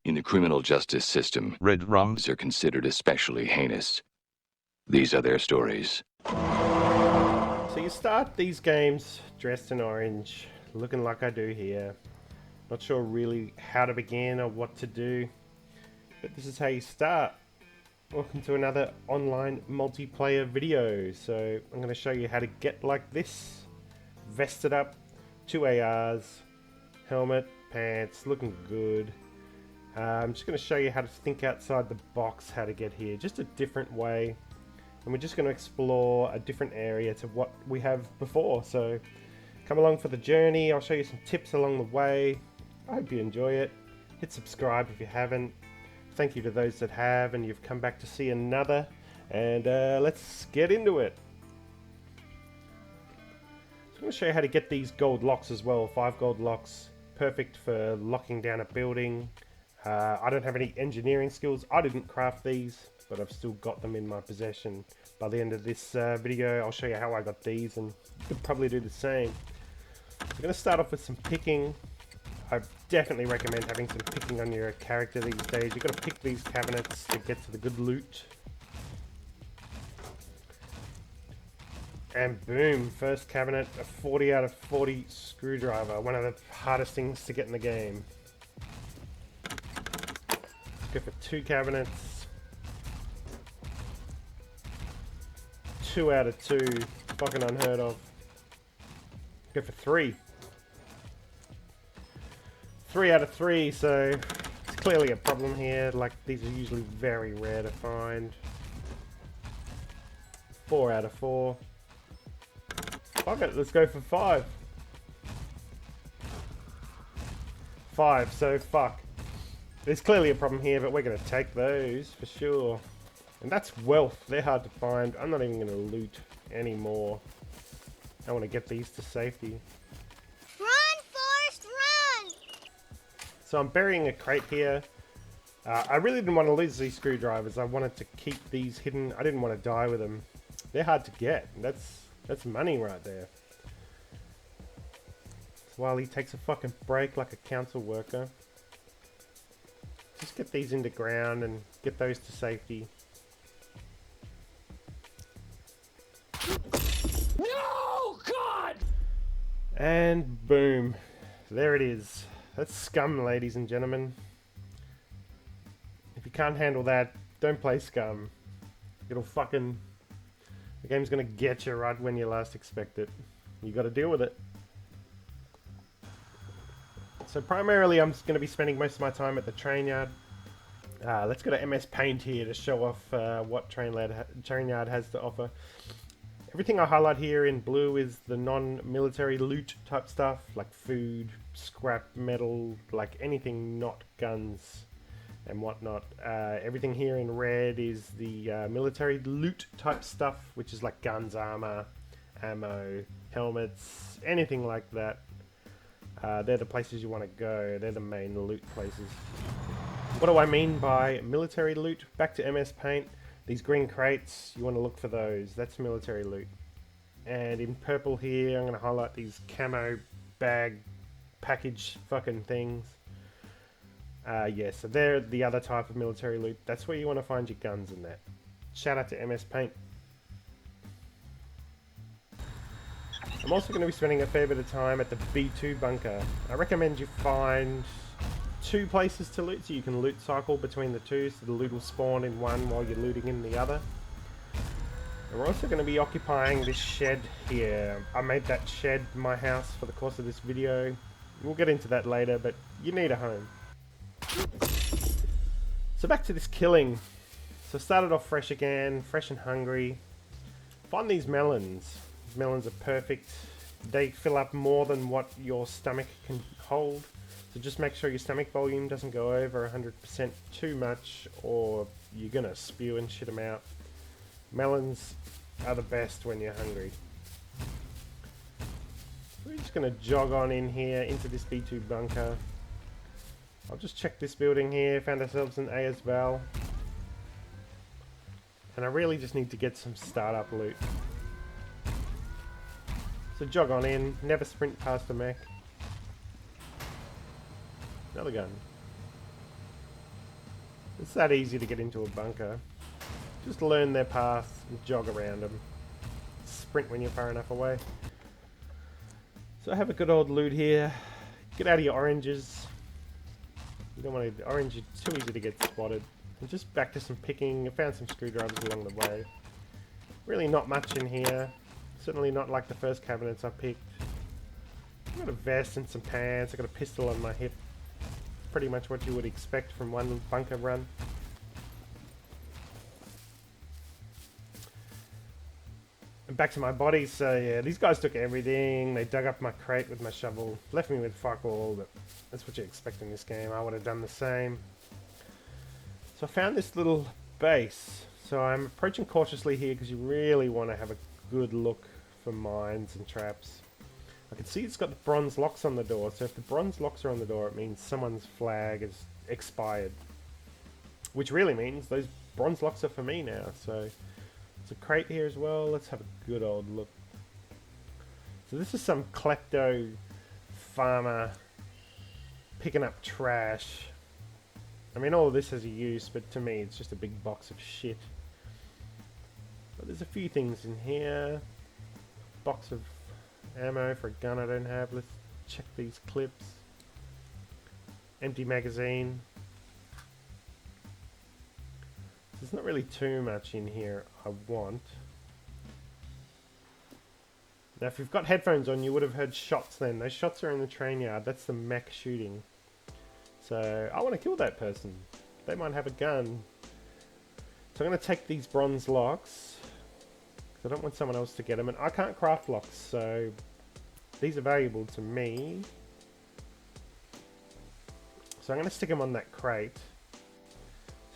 In the criminal justice system, Red wrongs are considered especially heinous. These are their stories. So you start these games dressed in orange, looking like I do here. Not sure really how to begin or what to do, but this is how you start. Welcome to another online multiplayer video. So I'm going to show you how to get like this. Vested up, 2 ARs, helmet, pants, looking good. I'm just going to show you how to think outside the box, how to get here, just a different way. And we're just going to explore a different area to what we have before. So come along for the journey. I'll show you some tips along the way. I hope you enjoy it. Hit subscribe if you haven't. Thank you to those that have and you've come back to see another. And let's get into it. So I'm going to show you how to get these gold locks as well. 5 gold locks. Perfect for locking down a building. I don't have any engineering skills. I didn't craft these, but I've still got them in my possession. By the end of this video, I'll show you how I got these, and you could probably do the same. We're going to start off with some picking. I definitely recommend having some picking on your character these days. You've got to pick these cabinets to get to the good loot. And boom, first cabinet, a 40 out of 40 screwdriver. One of the hardest things to get in the game. Go for 2 cabinets. 2 out of 2. Fucking unheard of. Go for 3. 3 out of 3, so it's clearly a problem here. Like, these are usually very rare to find. 4 out of 4. Fuck it, let's go for 5. 5, so fuck. There's clearly a problem here, but we're going to take those for sure. And that's wealth. They're hard to find. I'm not even going to loot anymore. I want to get these to safety. Run, Forrest, run! So I'm burying a crate here. I really didn't want to lose these screwdrivers. I wanted to keep these hidden. I didn't want to die with them. They're hard to get. That's money right there. So while he takes a fucking break like a council worker. Just get these into ground and get those to safety. No, God! And boom. There it is. That's SCUM, ladies and gentlemen. If you can't handle that, don't play SCUM. It'll fucking... The game's gonna get you right when you last expect it. You gotta deal with it. So primarily I'm going to be spending most of my time at the train yard. Let's go to MS Paint here to show off what train yard has to offer. Everything I highlight here in blue is the non-military loot type stuff, like food, scrap metal, like anything not guns and whatnot. Everything here in red is the military loot type stuff, which is like guns, armor, ammo, helmets, anything like that. They're the places you want to go. They're the main loot places. What do I mean by military loot? Back to MS Paint. These green crates, you want to look for those. That's military loot. And in purple here, I'm going to highlight these camo bag package fucking things. Yeah, so they're the other type of military loot. That's where you want to find your guns and that. Shout out to MS Paint. I'm also going to be spending a fair bit of time at the B2 bunker. I recommend you find 2 places to loot so you can loot cycle between the 2, so the loot will spawn in one while you're looting in the other. And we're also going to be occupying this shed here. I made that shed my house for the course of this video. We'll get into that later, but you need a home. So back to this killing. So started off fresh again, fresh and hungry. Find these melons. Melons are perfect. They fill up more than what your stomach can hold. So just make sure your stomach volume doesn't go over 100% too much or you're gonna spew and shit them out. Melons are the best when you're hungry. We're just gonna jog on in here into this B2 bunker. I'll just check this building here. Found ourselves an AS Val. And I really just need to get some startup loot. So jog on in, never sprint past a mech. Another gun. It's that easy to get into a bunker. Just learn their path and jog around them. Sprint when you're far enough away. So have a good old loot here. Get out of your oranges. You don't want to... Orange is too easy to get spotted. And just back to some picking. I found some screwdrivers along the way. Really not much in here. Certainly not like the first cabinets I picked. I've got a vest and some pants. I've got a pistol on my hip. Pretty much what you would expect from one bunker run. And back to my body, so yeah, these guys took everything. They dug up my crate with my shovel. Left me with fuck all, but that's what you expect in this game. I would have done the same. So I found this little base. So I'm approaching cautiously here because you really want to have a good look for mines and traps. I can see it's got the bronze locks on the door, so if the bronze locks are on the door, it means someone's flag is expired. Which really means those bronze locks are for me now, so... There's a crate here as well. Let's have a good old look. So this is some klepto farmer picking up trash. I mean, all of this has a use, but to me it's just a big box of shit. But there's a few things in here. Box of ammo for a gun I don't have. Let's check these clips. Empty magazine. There's not really too much in here I want. Now if you've got headphones on, you would have heard shots then. Those shots are in the train yard. That's the mech shooting. So I want to kill that person. They might have a gun. So I'm going to take these bronze locks. Because I don't want someone else to get them. And I can't craft locks, so these are valuable to me. So I'm going to stick them on that crate.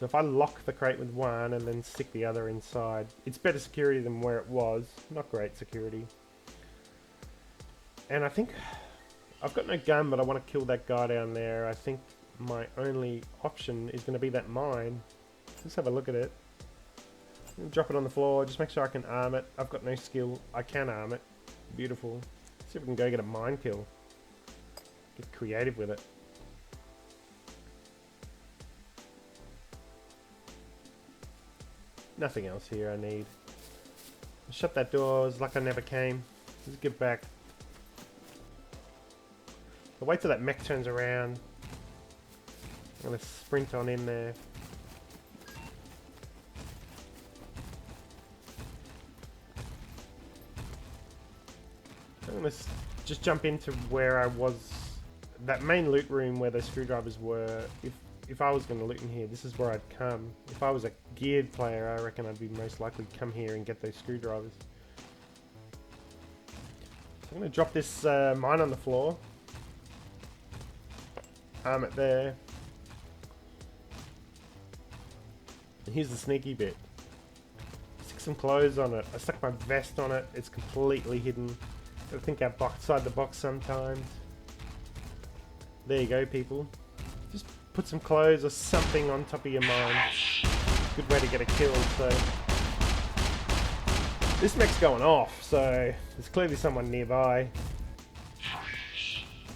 So if I lock the crate with one and then stick the other inside, it's better security than where it was. Not great security. And I think I've got no gun, but I want to kill that guy down there. I think my only option is going to be that mine. Let's have a look at it. Drop it on the floor. Just make sure I can arm it. I've got no skill. I can arm it. Beautiful. Let's see if we can go get a mine kill. Get creative with it. Nothing else here I need. Shut that door. It's like I never came. Let's get back. I'll wait till that mech turns around. I'm going to sprint on in there. I'm going to just jump into where I was. That main loot room where the screwdrivers were. If I was going to loot in here, this is where I'd come. If I was a geared player, I reckon I'd be most likely to come here and get those screwdrivers. So I'm going to drop this mine on the floor. Arm it there. And here's the sneaky bit. Stick some clothes on it. I stuck my vest on it. It's completely hidden. Gotta think outside the box sometimes. There you go, people. Just put some clothes or something on top of your mine. Good way to get a kill, so... This mech's going off, so there's clearly someone nearby.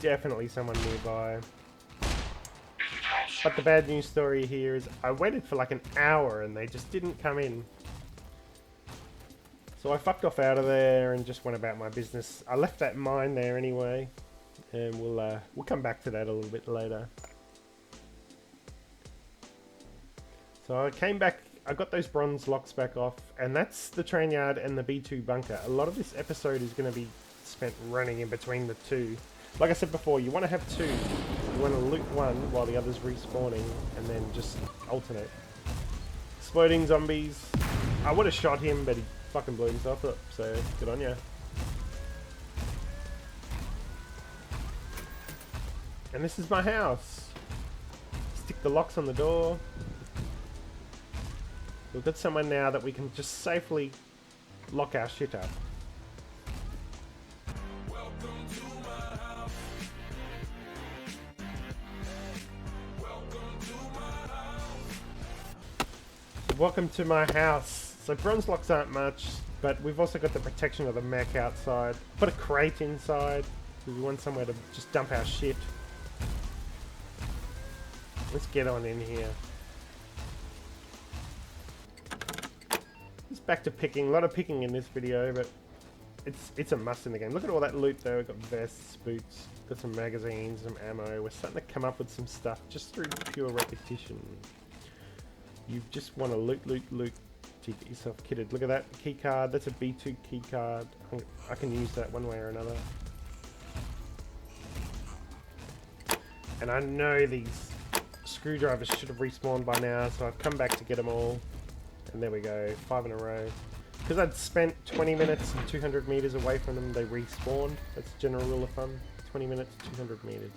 Definitely someone nearby. But the bad news story here is I waited for like an hour and they just didn't come in. So I fucked off out of there and just went about my business. I left that mine there anyway, and we'll come back to that a little bit later. So I came back, I got those bronze locks back off, and that's the train yard and the B2 bunker. A lot of this episode is going to be spent running in between the two. Like I said before, you want to have two. You want to loot one while the other's respawning, and then just alternate. Exploding zombies. I would have shot him, but he fucking blew himself up, so good on ya. And this is my house. Stick the locks on the door. We've got somewhere now that we can just safely lock our shit up. Welcome to my house. So bronze locks aren't much, but we've also got the protection of the mech outside. Put a crate inside, because we want somewhere to just dump our shit. Let's get on in here. Just back to picking. A lot of picking in this video, but it's a must in the game. Look at all that loot though. We've got vests, boots, got some magazines, some ammo. We're starting to come up with some stuff just through pure repetition. You just want to loot, loot, loot to get yourself kitted. Look at that key card. That's a B2 key card. I can use that one way or another. And I know these screwdrivers should have respawned by now, so I've come back to get them all. And there we go, 5 in a row. Because I'd spent 20 minutes and 200 meters away from them, they respawned. That's the general rule of thumb. 20 minutes, 200 meters.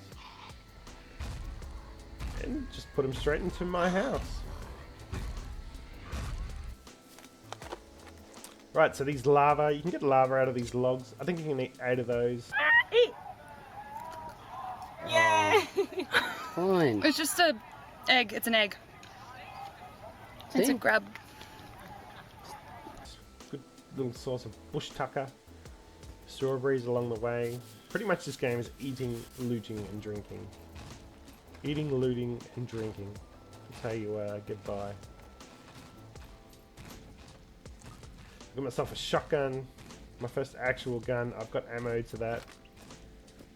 And just put them straight into my house. Right, so these lava, you can get lava out of these logs. I think you can eat 8 of those. Yay! Fine. It's just a egg. It's an egg. It's a grub. Good little source of bush tucker. Strawberries along the way. Pretty much this game is eating, looting, and drinking. Eating, looting, and drinking. That's how you get by. Got myself a shotgun. My first actual gun. I've got ammo to that.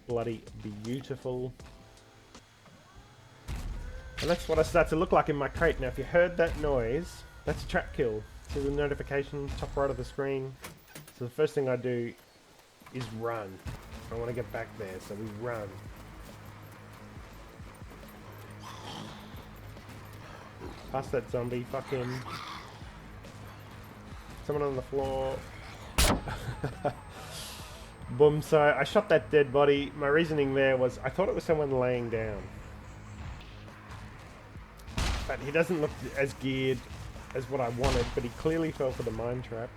Bloody beautiful. And that's what I start to look like in my crate. Now if you heard that noise, that's a trap kill. See the notification top right of the screen. So the first thing I do is run. I want to get back there, so we run. Past that zombie, fuck him. Someone on the floor. Boom, so I shot that dead body. My reasoning there was I thought it was someone laying down. But he doesn't look as geared as what I wanted, but he clearly fell for the mine trap.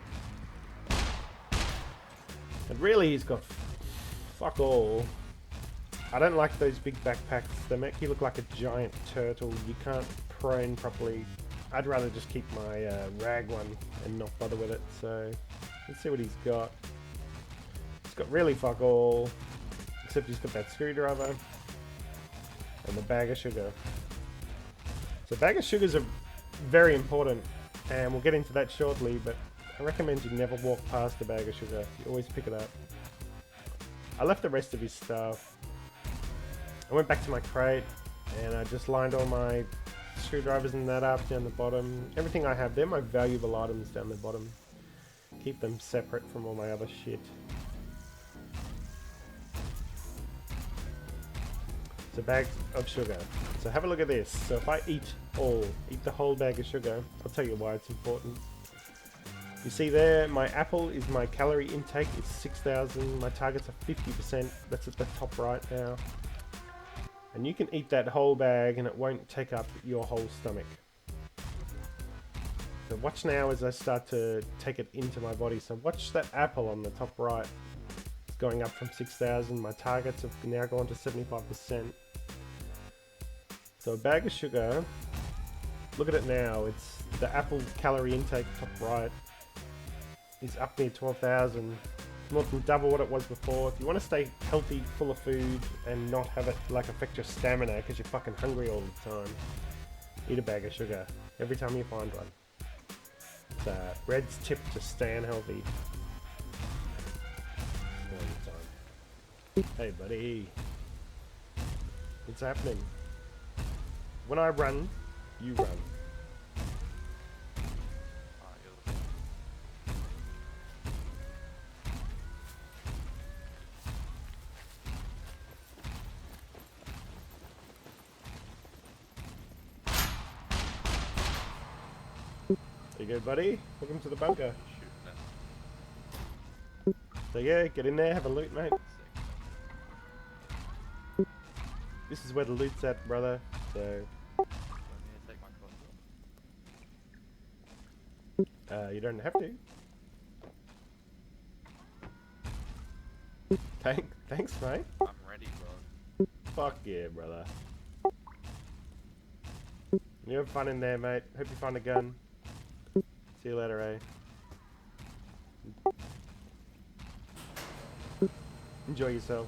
And really he's got fuck all. I don't like those big backpacks. They make you look like a giant turtle. You can't prone properly. I'd rather just keep my rag one and not bother with it. So let's see what he's got. He's got really fuck all, except he's got that screwdriver and the bag of sugar. So bag of sugars are very important, and we'll get into that shortly, but I recommend you never walk past a bag of sugar. You always pick it up. I left the rest of his stuff. I went back to my crate and I just lined all my screwdrivers and that up down the bottom. Everything I have, they're my valuable items down the bottom. Keep them separate from all my other shit. So bags of sugar. So have a look at this. So if I eat the whole bag of sugar, I'll tell you why it's important. You see there, my apple is my calorie intake is 6,000. My targets are 50%. That's at the top right now. And you can eat that whole bag and it won't take up your whole stomach. So watch now as I start to take it into my body. So watch that apple on the top right. It's going up from 6,000. My targets have now gone to 75%. So a bag of sugar, look at it now. It's the apple calorie intake top right is up near 12,000. More than double what it was before. If you want to stay healthy, full of food, and not have it like affect your stamina because you're fucking hungry all the time, eat a bag of sugar every time you find one. It's Red's tip to staying healthy all the time. Hey buddy, what's happening? When I run, you run. There you go, buddy. Welcome to the bunker. So yeah, get in there, have a loot, mate. This is where the loot's at, brother. So you don't have to. Thanks, mate. I'm ready, bro. Fuck yeah, brother. You have fun in there, mate. Hope you find a gun. See you later, eh? Enjoy yourself.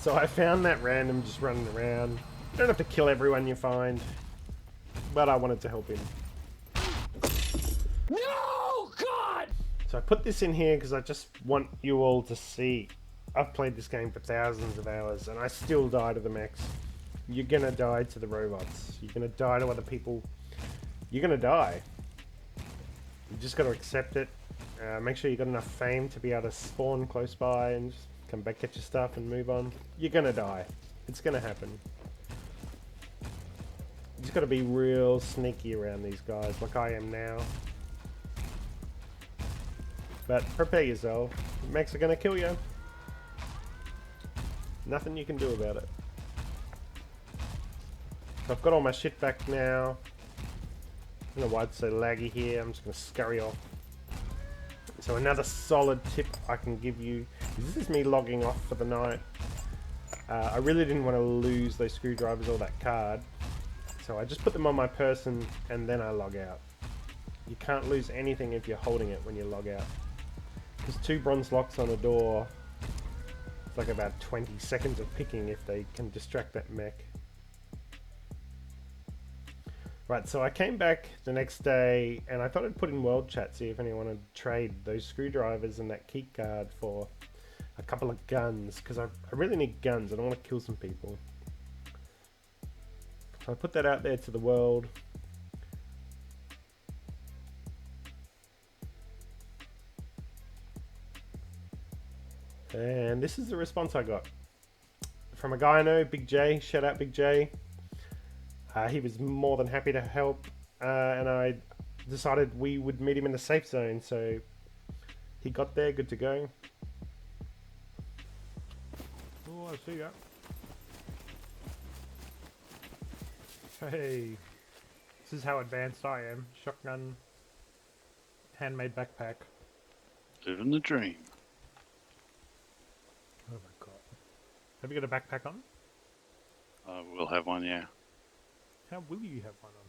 So I found that random just running around. You don't have to kill everyone you find. but I wanted to help him. No, God! So I put this in here because I just want you all to see. I've played this game for thousands of hours and I still die to the mechs. You're gonna die to the robots. You're gonna die to other people. You're gonna die. You just gotta accept it. Make sure you got enough fame to be able to spawn close by and just come back, get your stuff and move on. You're gonna die. It's gonna happen. You just gotta be real sneaky around these guys like I am now. But prepare yourself. Mechs are gonna kill you. Nothing you can do about it. So I've got all my shit back now. I don't know why it's so laggy here. I'm just gonna scurry off. So another solid tip I can give you. This is me logging off for the night. I really didn't want to lose those screwdrivers or that card. So I just put them on my person and then I log out. You can't lose anything if you're holding it when you log out. Because 2 bronze locks on a door, it's like about 20 seconds of picking if they can distract that mech. Right, so I came back the next day and I thought I'd put in world chat, see if anyone would trade those screwdrivers and that key card for a couple of guns, because I really need guns. I don't want to kill some people. So I put that out there to the world. And this is the response I got from a guy I know, Big J. Shout out Big J. He was more than happy to help, and I decided we would meet him in the safe zone, so he got there, good to go. Oh, I see ya. Hey, this is how advanced I am. Shotgun, handmade backpack. Living the dream. Oh my god. Have you got a backpack on? We'll have one, yeah. How will you have one on?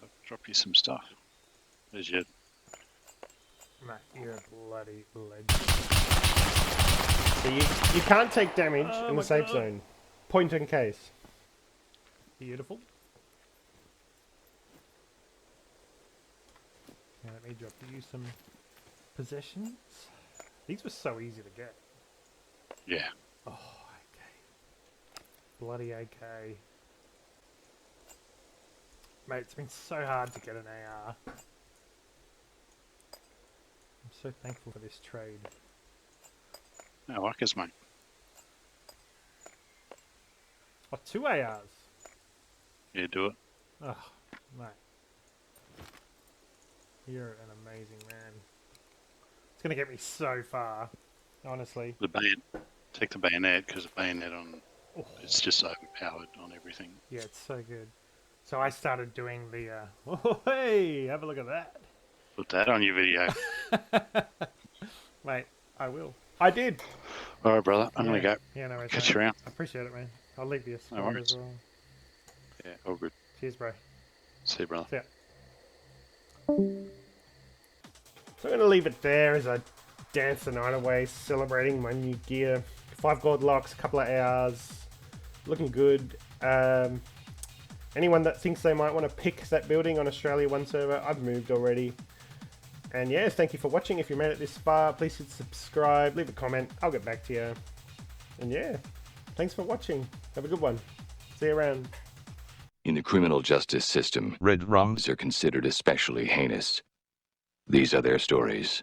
I'll drop you some stuff. There's your... Mate, you're a bloody legend. So you can't take damage in the safe zone. Point in case. Beautiful. Now let me drop you some possessions. These were so easy to get. Yeah. Oh, AK. Bloody AK. Mate, it's been so hard to get an AR. I'm so thankful for this trade. I like us, mate. Oh, 2 ARs. Yeah, do it. Oh, mate. You're an amazing man. It's gonna get me so far, honestly. Take the bayonet, because the bayonet on... Oh. It's just overpowered on everything. Yeah, it's so good. So I started doing the, oh, hey, have a look at that. Put that on your video. Mate, I will. I did. Alright, brother. I'm gonna go. Yeah, no worries. Catch you around. I appreciate it, man. I'll leave you a spot worries. as well. Yeah, all good. Cheers, bro. See you, brother. See ya. So I'm going to leave it there as I dance the night away, celebrating my new gear. 5 gold locks, a couple of hours. Looking good. Anyone that thinks they might want to pick that building on Australia 1 server, I've moved already. And yes, thank you for watching. If you made it this far, please hit subscribe, leave a comment. I'll get back to you. And yeah, thanks for watching. Have a good one. See you around. In the criminal justice system, Red wrongs are considered especially heinous. These are their stories.